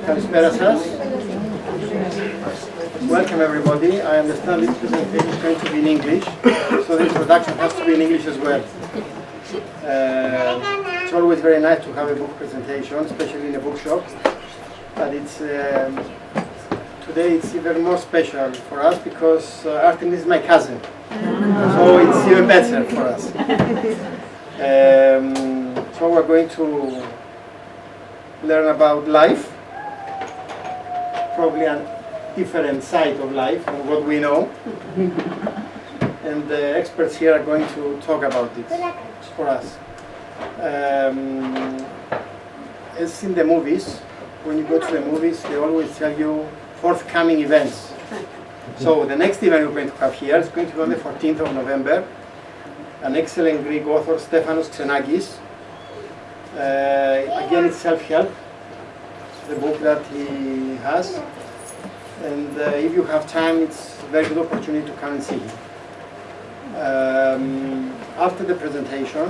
Καλησπέρα σας. Welcome everybody. I understand this presentation is going to be in English, so the introduction has to be in English as well. It's always very nice to have a book presentation, especially in a bookshop, but today it's even more special for us because Artemis is my cousin, so it's even better for us. So we're going to learn about life, probably a different side of life from what we know, and the experts here are going to talk about this for us. As in the movies, when you go to the movies, they always tell you forthcoming events. So the next event we're going to have here is going to be on the 14th of November. An excellent Greek author, Stefanos Xenakis. Again, it's self-help, the book that he has. And if you have time, it's a very good opportunity to come and see him. After the presentation,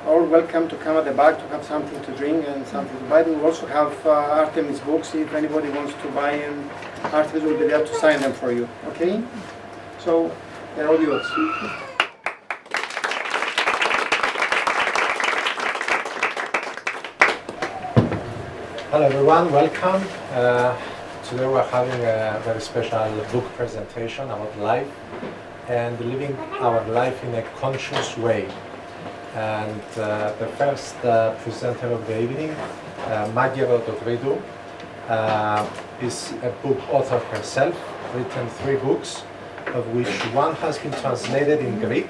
all welcome to come at the back to have something to drink and something to buy. We also have Artemis books if anybody wants to buy, and Artemis will be there to sign them for you. Okay? So, they're all yours. Hello everyone, welcome. Today we're having a very special book presentation about life and living our life in a conscious way. And the first presenter of the evening, Artemis, is a book author herself, written 3 books, of which one has been translated in Greek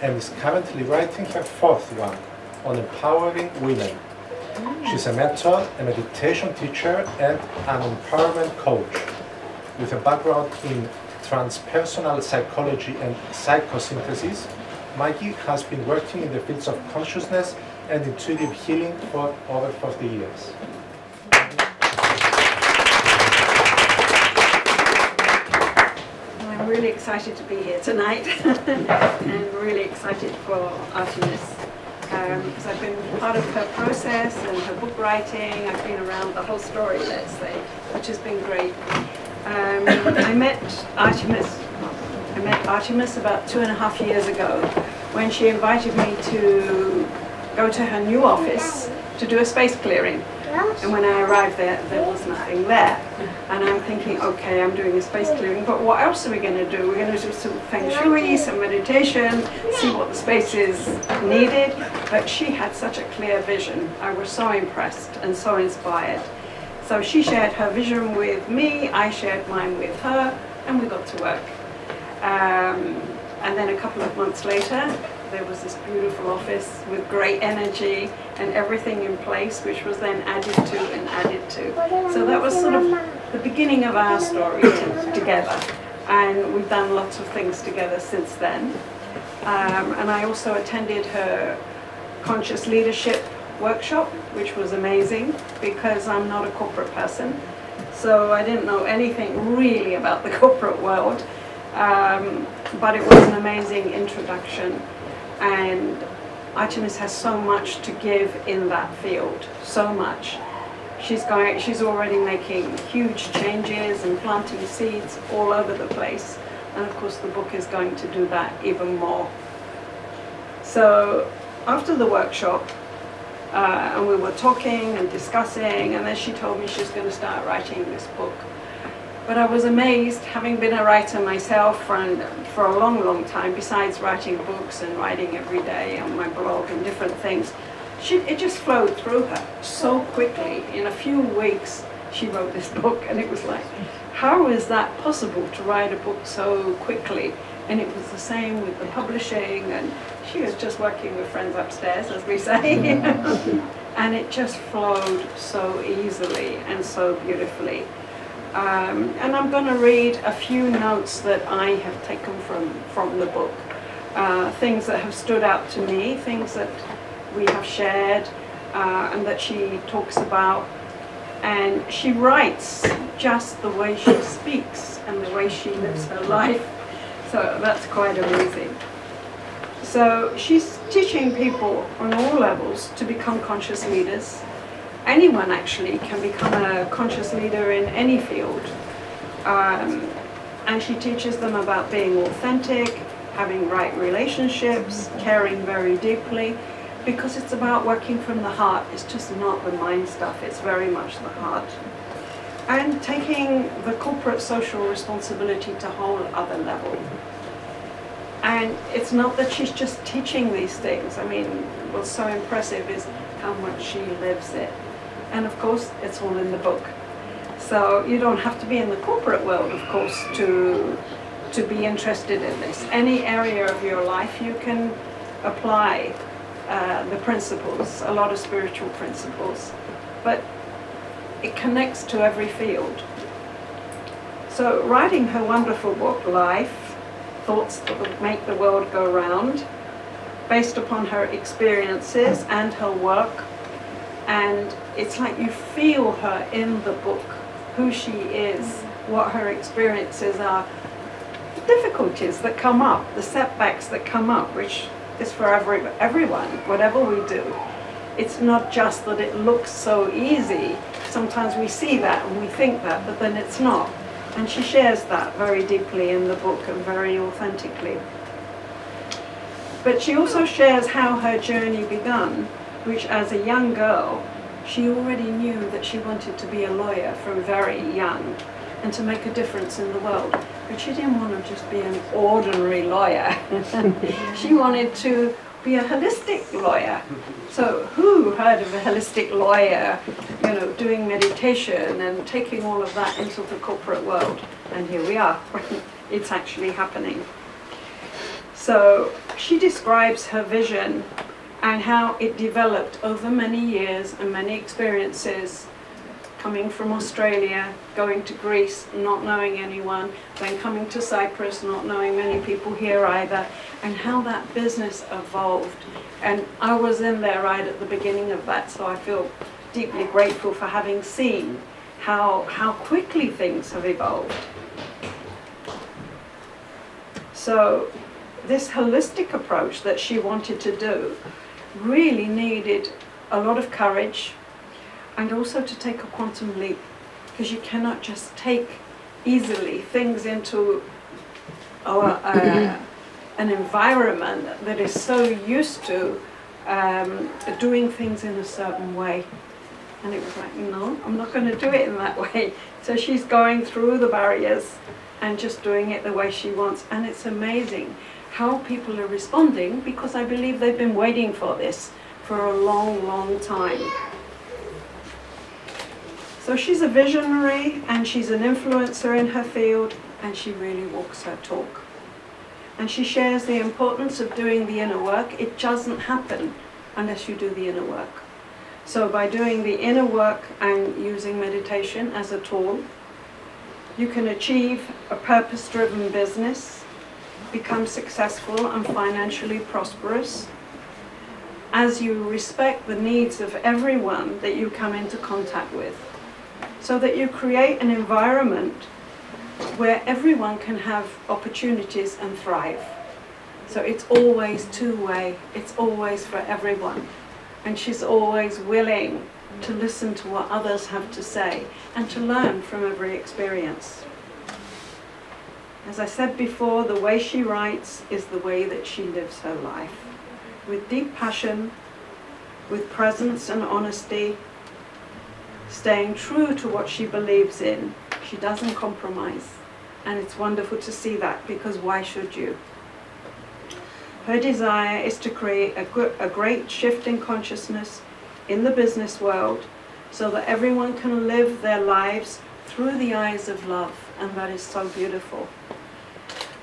and is currently writing her 4th one on empowering women. She's a mentor, a meditation teacher, and an empowerment coach. With a background in transpersonal psychology and psychosynthesis, Maggie has been working in the fields of consciousness and intuitive healing for over 40 years. I'm really excited to be here tonight and really excited for Artemis. Because I've been part of her process and her book writing. I've been around the whole story, let's say, which has been great. I met Artemis about 2.5 years ago when she invited me to go to her new office to do a space clearing. And when I arrived there, there was nothing there. And I'm thinking, okay, I'm doing a space clearing, but what else are we going to do? We're going to do some feng shui, some meditation, see what the space is needed. But she had such a clear vision. I was so impressed and so inspired. So she shared her vision with me, I shared mine with her, and we got to work. And then a couple of months later, there was this beautiful office with great energy and everything in place, which was then added to and added to. So that was sort of the beginning of our story together. And we've done lots of things together since then. And I also attended her conscious leadership workshop, which was amazing because I'm not a corporate person. So I didn't know anything really about the corporate world. But it was an amazing introduction. And Artemis has so much to give in that field, so much. She's already making huge changes and planting seeds all over the place. And of course the book is going to do that even more. So after the workshop, and we were talking and discussing, and then she told me she's going to start writing this book. But I was amazed, having been a writer myself for a long, long time, besides writing books and writing every day on my blog and different things. It just flowed through her so quickly. In a few weeks, she wrote this book, and it was like, how is that possible to write a book so quickly? And it was the same with the publishing, and she was just working with friends upstairs, as we say. And it just flowed so easily and so beautifully. And I'm going to read a few notes that I have taken from the book. Things that have stood out to me, things that we have shared, and that she talks about. And she writes just the way she speaks and the way she lives her life. So that's quite amazing. So she's teaching people on all levels to become conscious leaders, anyone actually can become a conscious leader in any field. And she teaches them about being authentic, having right relationships, caring very deeply, because it's about working from the heart. It's just not the mind stuff, it's very much the heart. And taking the corporate social responsibility to a whole other level. And it's not that she's just teaching these things. I mean, what's so impressive is how much she lives it. And of course, it's all in the book. So you don't have to be in the corporate world, of course, to be interested in this. Any area of your life, you can apply the principles, a lot of spiritual principles, but it connects to every field. So writing her wonderful book, Life.Thoughts that would make the world go round, based upon her experiences and her work, and it's like you feel her in the book, who she is, what her experiences are, the difficulties that come up, the setbacks that come up, which is for everyone, whatever we do. It's not just that it looks so easy. Sometimes we see that and we think that, but then it's not. And she shares that very deeply in the book and very authentically. But she also shares how her journey began, which as a young girl, she already knew that she wanted to be a lawyer from very young and to make a difference in the world. But she didn't want to just be an ordinary lawyer. She wanted to be a holistic lawyer. So who heard of a holistic lawyer, doing meditation and taking all of that into the corporate world? And here we are. It's actually happening. So she describes her vision and how it developed over many years and many experiences, coming from Australia, going to Greece, not knowing anyone, then coming to Cyprus, not knowing many people here either, and how that business evolved. And I was in there right at the beginning of that, so I feel deeply grateful for having seen how quickly things have evolved. So this holistic approach that she wanted to do really needed a lot of courage, and also to take a quantum leap, because you cannot just take easily things into an environment that is so used to doing things in a certain way. And it was like, no, I'm not going to do it in that way. So she's going through the barriers and just doing it the way she wants. And it's amazing how people are responding, because I believe they've been waiting for this for a long, long time. So she's a visionary and she's an influencer in her field, and she really walks her talk. And she shares the importance of doing the inner work. It doesn't happen unless you do the inner work. So by doing the inner work and using meditation as a tool, you can achieve a purpose-driven business, become successful and financially prosperous, as you respect the needs of everyone that you come into contact with, so that you create an environment where everyone can have opportunities and thrive. So it's always two-way, it's always for everyone. And she's always willing to listen to what others have to say and to learn from every experience. As I said before, the way she writes is the way that she lives her life. With deep passion, with presence and honesty, staying true to what she believes in. She doesn't compromise. And it's wonderful to see that, because why should you? Her desire is to create a great shift in consciousness in the business world, so that everyone can live their lives through the eyes of love, and that is so beautiful.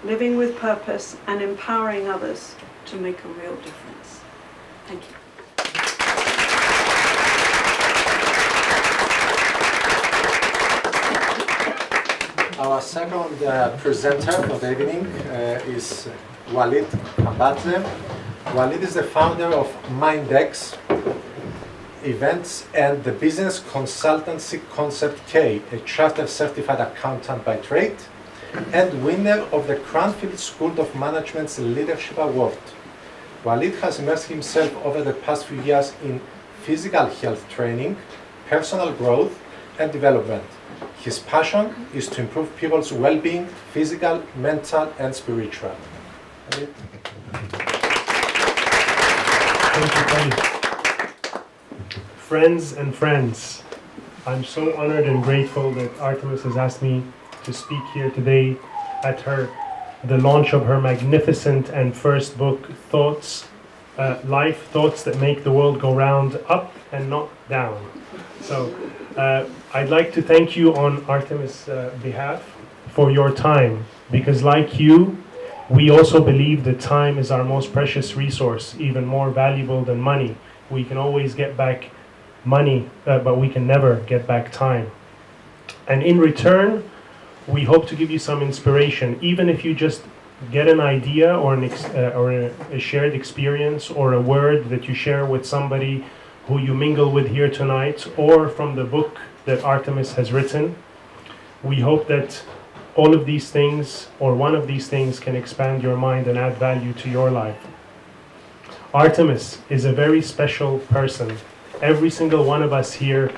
Living with purpose and empowering others to make a real difference. Thank you. Our second presenter for the evening is Walid Kambadze. Walid is the founder of MindX Events and the business consultancy Concept K, a chartered certified accountant by trade, and winner of the Cranfield School of Management's Leadership Award. Walid has immersed himself over the past few years in physical health training, personal growth and development. His passion is to improve people's well-being, physical, mental, and spiritual. Thank you, Tony. Friends and friends, I'm so honored and grateful that Artemis has asked me to speak here today at the launch of her magnificent and first book, Thoughts, Life.Thoughts that make the world go round, up and not down. So I'd like to thank you on Artemis' behalf for your time, because like you, we also believe that time is our most precious resource, even more valuable than money. We can always get back money, but we can never get back time. And in return, we hope to give you some inspiration, even if you just get an idea or a shared experience or a word that you share with somebody who you mingle with here tonight, or from the book that Artemis has written. We hope that all of these things, or one of these things, can expand your mind and add value to your life. Artemis is a very special person. Every single one of us here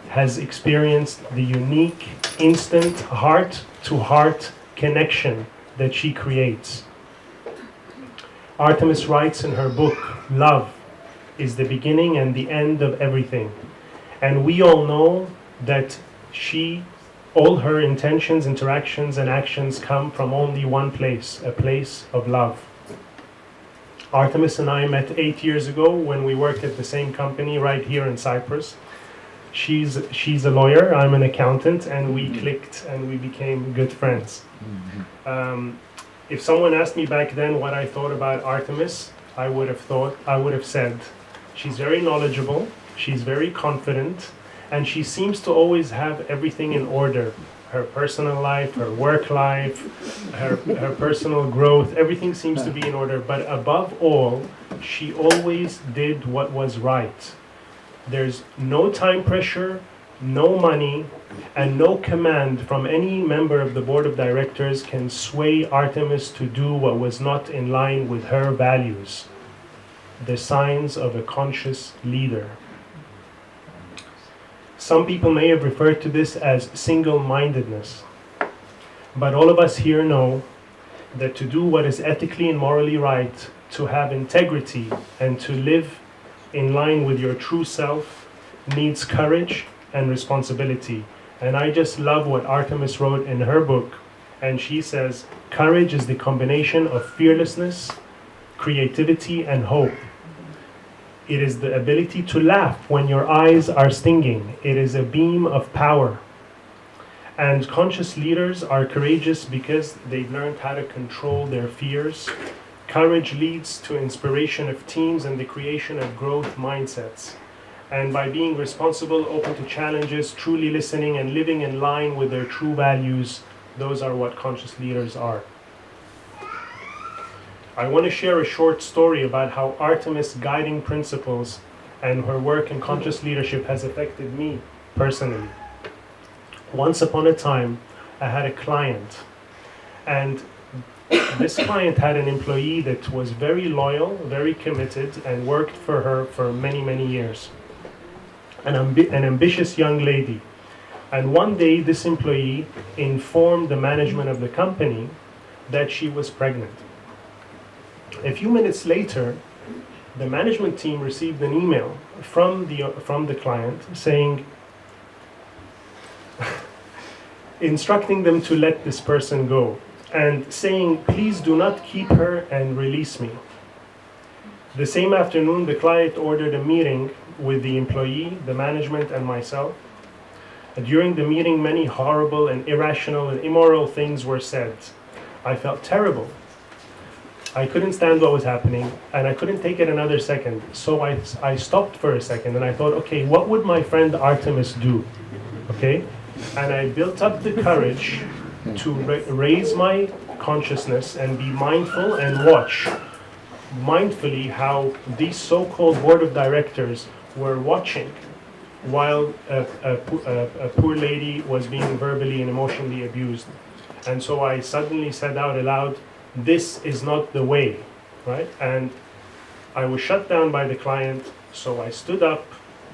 has experienced the unique, instant, heart-to-heart connection that she creates. Artemis writes in her book, "Love is the beginning and the end of everything." And we all know that all her intentions, interactions, and actions come from only one place, a place of love. Artemis and I met 8 years ago when we worked at the same company right here in Cyprus. She's a lawyer, I'm an accountant, and we clicked and we became good friends. If someone asked me back then what I thought about Artemis, I would have said, she's very knowledgeable, she's very confident, and she seems to always have everything in order. Her personal life, her work life, her personal growth, everything seems to be in order. But above all, she always did what was right. There's no time pressure, no money, and no command from any member of the board of directors can sway Artemis to do what was not in line with her values. The signs of a conscious leader. Some people may have referred to this as single-mindedness, but all of us here know that to do what is ethically and morally right, to have integrity, and to live in line with your true self needs courage and responsibility. And I just love what Artemis wrote in her book, and she says, courage is the combination of fearlessness, creativity, and hope. It is the ability to laugh when your eyes are stinging. It is a beam of power. And conscious leaders are courageous because they've learned how to control their fears. Courage leads to inspiration of teams and the creation of growth mindsets. And by being responsible, open to challenges, truly listening, and living in line with their true values, those are what conscious leaders are. I want to share a short story about how Artemis' guiding principles and her work in conscious leadership has affected me personally. Once upon a time, I had a client, and this client had an employee that was very loyal, very committed, and worked for her for many, many years. An ambitious young lady. And one day, this employee informed the management of the company that she was pregnant. A few minutes later, the management team received an email from the client saying, instructing them to let this person go, and saying, please do not keep her and release me. The same afternoon, the client ordered a meeting with the employee, the management, and myself. During the meeting, many horrible and irrational and immoral things were said. I felt terrible. I couldn't stand what was happening, and I couldn't take it another second. So I stopped for a second, and I thought, okay, what would my friend Artemis do? Okay? And I built up the courage to raise my consciousness and be mindful and watch mindfully how these so-called board of directors were watching while a poor lady was being verbally and emotionally abused. And so I suddenly said out aloud, this is not the way, right? And I was shut down by the client, so I stood up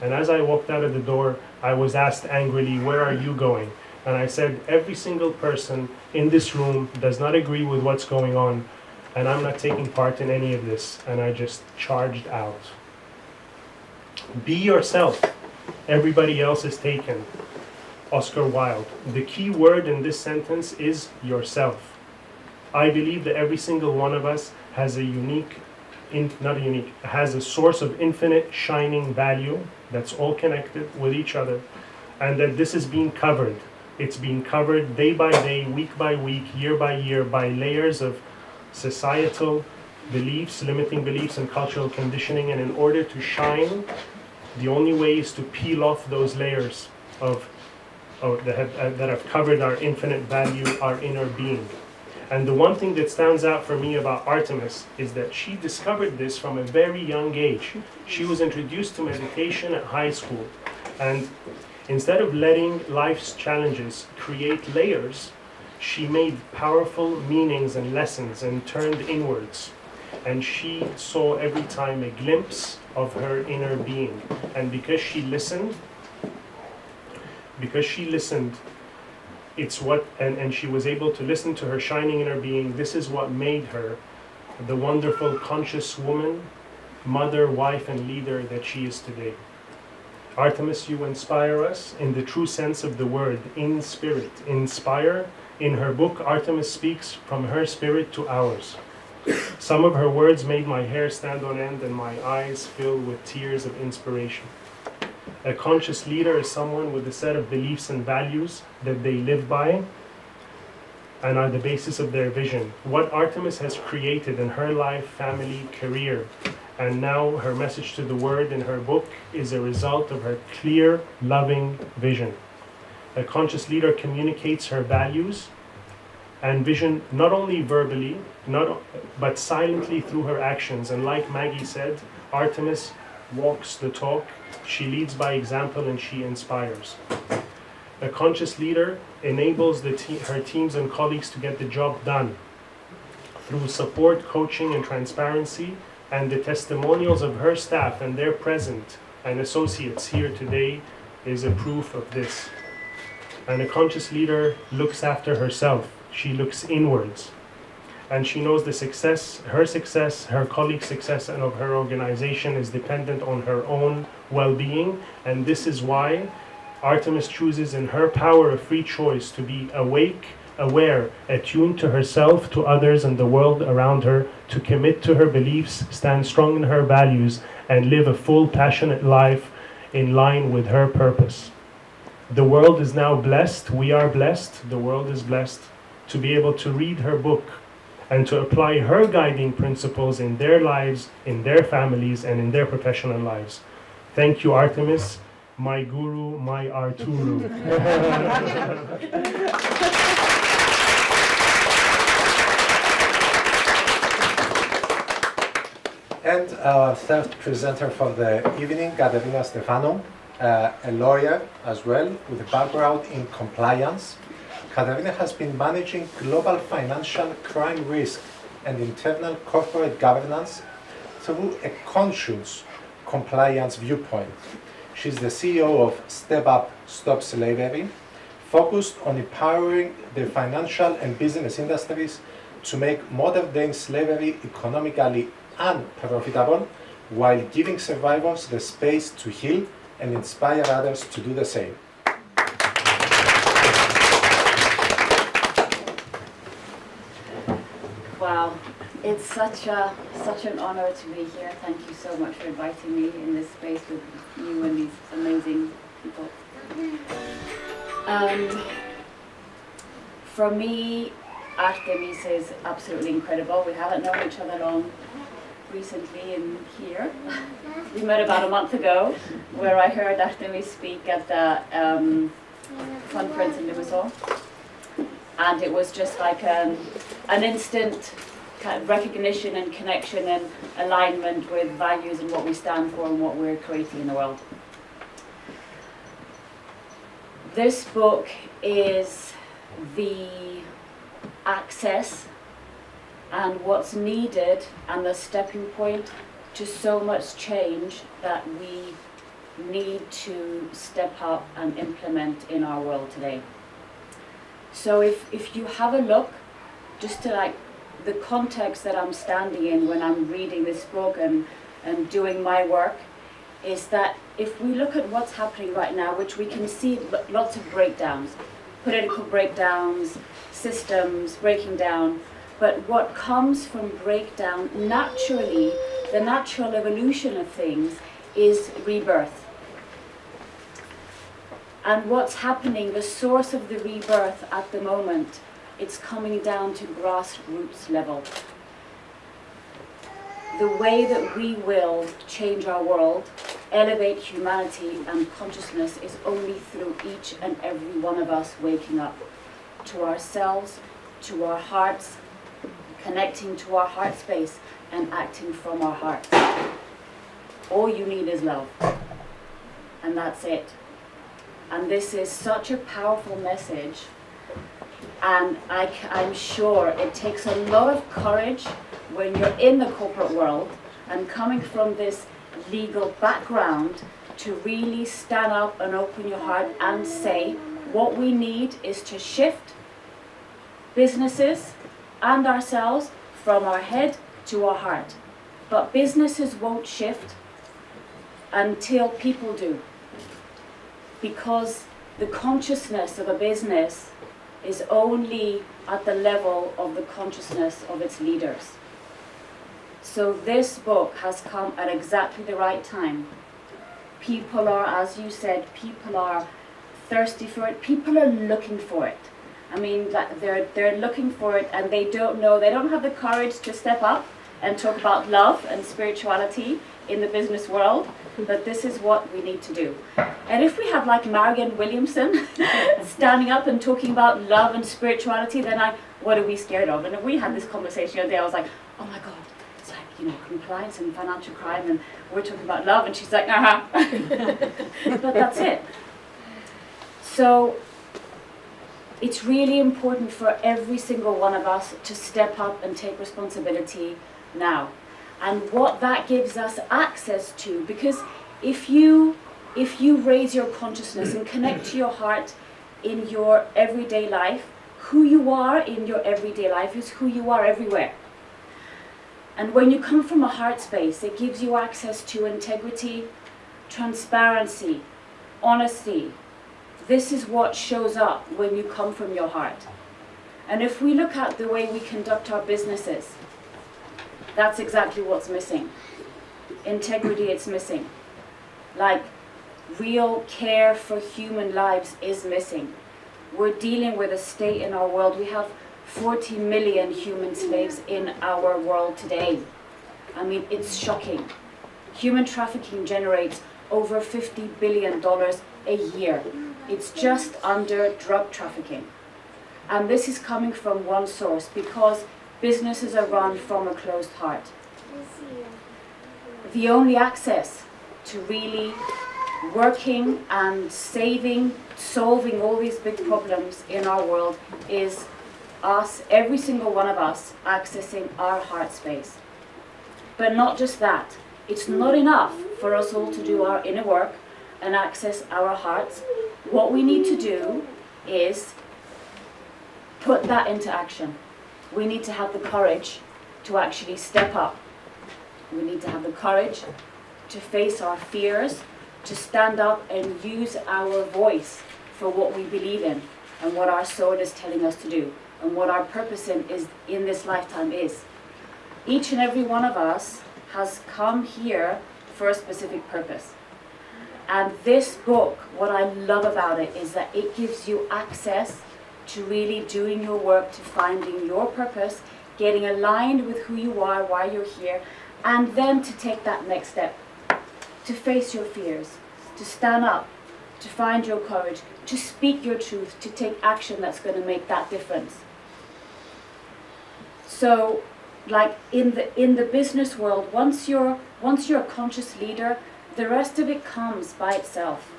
And as I walked out of the door, I was asked angrily, "Where are you going?" And I said, "Every single person in this room does not agree with what's going on, and I'm not taking part in any of this." And I just charged out. Be yourself. Everybody else is taken. Oscar Wilde. The key word in this sentence is yourself. I believe that every single one of us has has a source of infinite shining value that's all connected with each other, and that this is being covered. It's being covered day by day, week by week, year by year, by layers of societal beliefs, limiting beliefs, and cultural conditioning. And in order to shine, the only way is to peel off those layers that have covered our infinite value, our inner being. And the one thing that stands out for me about Artemis is that she discovered this from a very young age. She was introduced to meditation at high school, and instead of letting life's challenges create layers, she made powerful meanings and lessons and turned inwards. And she saw every time a glimpse of her inner being. And because she listened, and she was able to listen to her shining inner being, this is what made her the wonderful conscious woman, mother, wife, and leader that she is today. Artemis, you inspire us in the true sense of the word, in spirit. Inspire. In her book, Artemis speaks from her spirit to ours. Some of her words made my hair stand on end and my eyes fill with tears of inspiration. A conscious leader is someone with a set of beliefs and values that they live by and are the basis of their vision. What Artemis has created in her life, family, career, and now her message to the world in her book is a result of her clear, loving vision. A conscious leader communicates her values and vision not only verbally, but silently through her actions. And like Maggie said, Artemis walks the talk, she leads by example, and she inspires. A conscious leader enables her teams and colleagues to get the job done through support, coaching, and transparency, and the testimonials of her staff and their present and associates here today is a proof of this. And a conscious leader looks after herself. She looks inwards. And she knows her colleagues' success, and of her organization is dependent on her own well-being. And this is why Artemis chooses in her power of free choice to be awake, aware, attuned to herself, to others, and the world around her, to commit to her beliefs, stand strong in her values, and live a full, passionate life in line with her purpose. The world is now blessed, we are blessed, the world is blessed to be able to read her book and to apply her guiding principles in their lives, in their families, and in their professional lives. Thank you, Artemis, my guru, my Arturu. And our third presenter for the evening, Katerina Stefano, a lawyer as well, with a background in compliance. Katerina has been managing global financial crime risk and internal corporate governance through a conscious compliance viewpoint. She's the CEO of Step Up, Stop Slavery, focused on empowering the financial and business industries to make modern-day slavery economically unprofitable, while giving survivors the space to heal and inspire others to do the same. Wow, it's such an honor to be here. Thank you so much for inviting me in this space with you and these amazing people. For me, Artemis is absolutely incredible. We haven't known each other long recently in here. We met about a month ago, where I heard Artemis speak at the conference in Limassol. And it was just like an instant kind of recognition and connection and alignment with values and what we stand for and what we're creating in the world. This book is the access and what's needed and the stepping point to so much change that we need to step up and implement in our world today. So if you have a look, just to like the context that I'm standing in when I'm reading this book and doing my work, is that if we look at what's happening right now, which we can see lots of breakdowns, political breakdowns, systems breaking down, but what comes from breakdown naturally, the natural evolution of things, is rebirth. And what's happening, the source of the rebirth at the moment, it's coming down to grassroots level. The way that we will change our world, elevate humanity and consciousness, is only through each and every one of us waking up to ourselves, to our hearts, connecting to our heart space and acting from our hearts. All you need is love, and that's it. And this is such a powerful message, and I'm sure it takes a lot of courage when you're in the corporate world and coming from this legal background to really stand up and open your heart and say, what we need is to shift businesses and ourselves from our head to our heart. But businesses won't shift until people do, because the consciousness of a business is only at the level of the consciousness of its leaders. So this book has come at exactly the right time. People are, as you said, people are thirsty for it. People are looking for it. I mean, they're looking for it, and they don't know, they don't have the courage to step up and talk about love and spirituality in the business world, but this is what we need to do. And if we have like Marianne Williamson standing up and talking about love and spirituality, then what are we scared of? And we had this conversation the other day. I was like, oh my God, it's like, you know, compliance and financial crime, and we're talking about love, and she's like, but that's it. So it's really important for every single one of us to step up and take responsibility now. And what that gives us access to, because if you raise your consciousness and connect to your heart in your everyday life, who you are in your everyday life is who you are everywhere. And when you come from a heart space, it gives you access to integrity, transparency, honesty. This is what shows up when you come from your heart. And if we look at the way we conduct our businesses, that's exactly what's missing. Integrity, it's missing. Like, real care for human lives is missing. We're dealing with a state in our world. We have 40 million human slaves in our world today. I mean, it's shocking. Human trafficking generates over $50 billion a year. It's just under drug trafficking. And this is coming from one source, because businesses are run from a closed heart. The only access to really working and solving all these big problems in our world is us, every single one of us, accessing our heart space. But not just that. It's not enough for us all to do our inner work and access our hearts. What we need to do is put that into action. We need to have the courage to actually step up. We need to have the courage to face our fears, to stand up and use our voice for what we believe in and what our soul is telling us to do and what our purpose in this lifetime is. Each and every one of us has come here for a specific purpose. And this book, what I love about it is that it gives you access to really doing your work, to finding your purpose, getting aligned with who you are, why you're here, and then to take that next step, to face your fears, to stand up, to find your courage, to speak your truth, to take action that's going to make that difference. So, like in the business world, once you're a conscious leader, the rest of it comes by itself.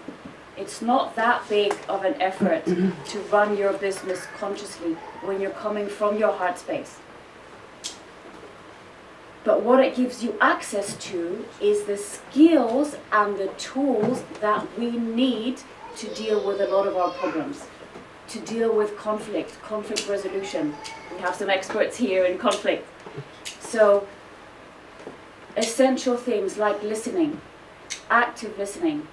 It's not that big of an effort to run your business consciously when you're coming from your heart space. But what it gives you access to is the skills and the tools that we need to deal with a lot of our problems, to deal with conflict resolution. We have some experts here in conflict. So essential things like listening, active listening,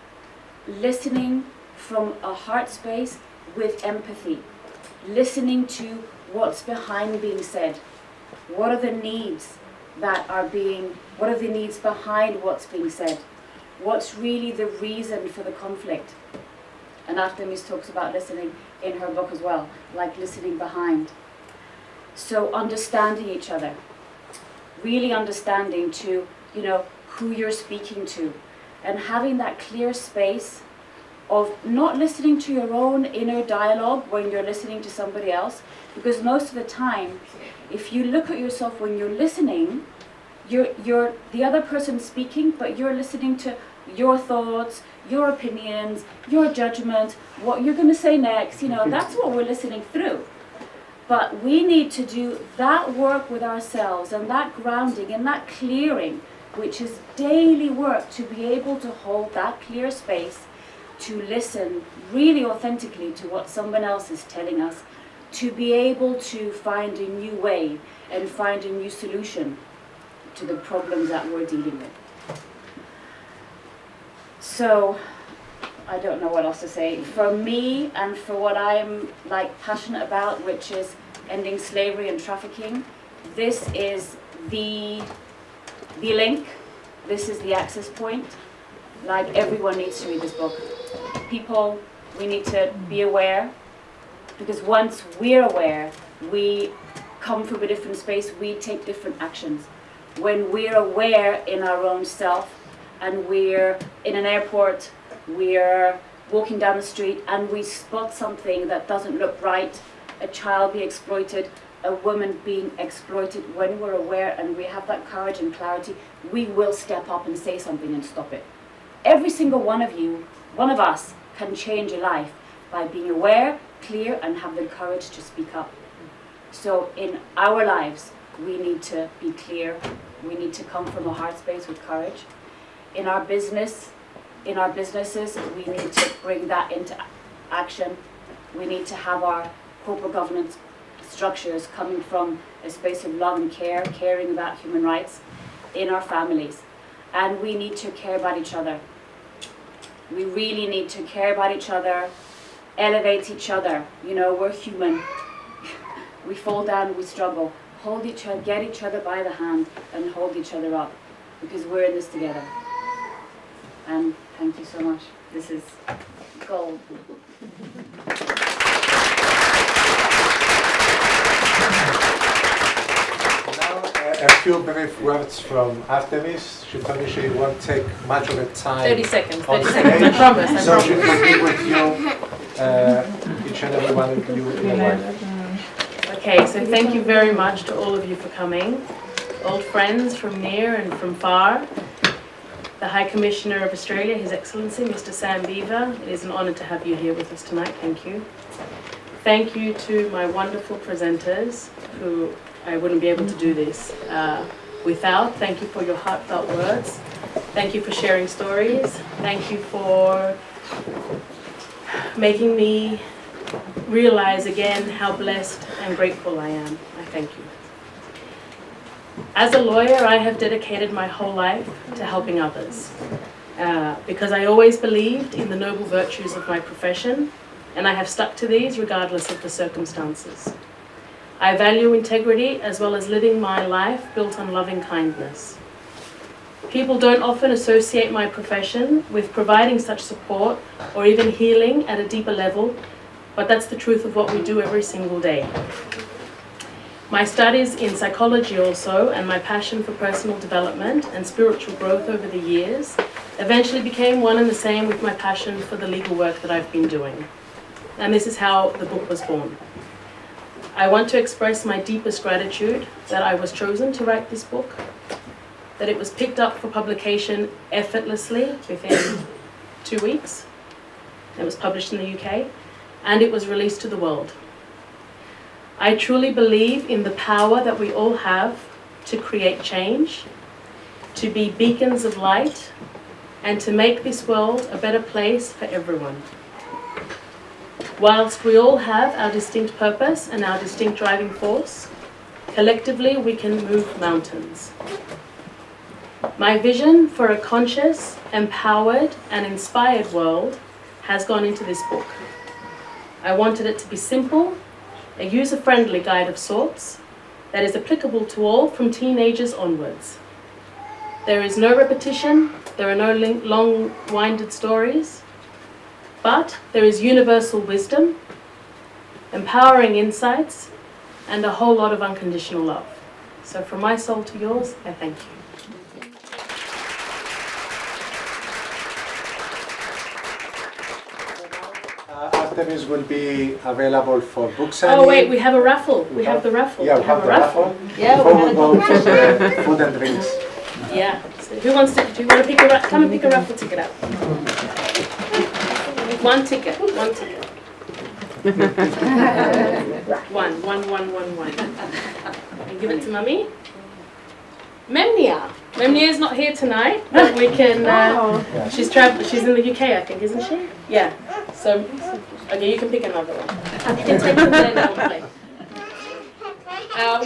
listening from a heart space with empathy, listening to what's behind being said. What are the needs what are the needs behind what's being said? What's really the reason for the conflict? And Artemis talks about listening in her book as well, like listening behind. So understanding each other, really understanding to, who you're speaking to, and having that clear space of not listening to your own inner dialogue when you're listening to somebody else, because most of the time, if you look at yourself when you're listening, you're the other person speaking, but you're listening to your thoughts, your opinions, your judgment, what you're going to say next. That's what we're listening through. But we need to do that work with ourselves, and that grounding and that clearing, which is daily work, to be able to hold that clear space, to listen really authentically to what someone else is telling us, to be able to find a new way and find a new solution to the problems that we're dealing with. So, I don't know what else to say. For me, and for what I'm passionate about, which is ending slavery and trafficking, this is the link. This is the access point. Everyone needs to read this book. People, we need to be aware, because once we're aware, we come from a different space, we take different actions. When we're aware in our own self, and we're in an airport, we're walking down the street, and we spot something that doesn't look right, a child being exploited, a woman being exploited, when we're aware and we have that courage and clarity, we will step up and say something and stop it. Every single one of us can change a life by being aware, clear, and have the courage to speak up. So in our lives, we need to be clear. We need to come from a heart space with courage. In our businesses, we need to bring that into action. We need to have our corporate governance structures coming from a space of love and care, caring about human rights in our families. And we need to care about each other. We really need to care about each other, elevate each other. We're human. We fall down, we struggle. Hold each other, get each other by the hand and hold each other up, because we're in this together. And thank you so much. This is gold. A few brief words from Artemis. She told me she won't take much of a time. 30 seconds, on 30 seconds, I promise. So she will be with you, each and every one of you in a while. Okay, so thank you very much to all of you for coming. Old friends from near and from far. The High Commissioner of Australia, His Excellency, Mr. Sam Beaver. It is an honour to have you here with us tonight. Thank you. Thank you to my wonderful presenters, who I wouldn't be able to do this without. Thank you for your heartfelt words. Thank you for sharing stories. Thank you for making me realize again how blessed and grateful I am. I thank you. As a lawyer, I have dedicated my whole life to helping others because I always believed in the noble virtues of my profession, and I have stuck to these regardless of the circumstances. I value integrity as well as living my life built on loving kindness. People don't often associate my profession with providing such support or even healing at a deeper level, but that's the truth of what we do every single day. My studies in psychology also, and my passion for personal development and spiritual growth over the years, eventually became one and the same with my passion for the legal work that I've been doing. And this is how the book was born. I want to express my deepest gratitude that I was chosen to write this book, that it was picked up for publication effortlessly within 2 weeks. It was published in the UK, and it was released to the world. I truly believe in the power that we all have to create change, to be beacons of light, and to make this world a better place for everyone. Whilst we all have our distinct purpose and our distinct driving force, collectively we can move mountains. My vision for a conscious, empowered, and inspired world has gone into this book. I wanted it to be simple, a user-friendly guide of sorts that is applicable to all from teenagers onwards. There is no repetition, there are no long-winded stories, but there is universal wisdom, empowering insights, and a whole lot of unconditional love. So from my soul to yours, I thank you. Artemis will be available for book signing. Oh wait, we have a raffle. We have the raffle. Yeah, we have the raffle. Yeah, Before we had go a to the food and drinks. Yeah. So who wants to? Do you want to pick a? Come and pick a raffle ticket up. One ticket. One ticket. one. And give it to Mummy. Memnia. Memnia is not here tonight, but we can. She's traveled. She's in the UK, I think, isn't she? Yeah. So, okay, you can pick another one. You can take it there now and play.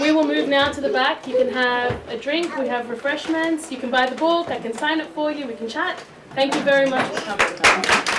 We will move now to the back. You can have a drink. We have refreshments. You can buy the book. I can sign it for you. We can chat. Thank you very much for coming.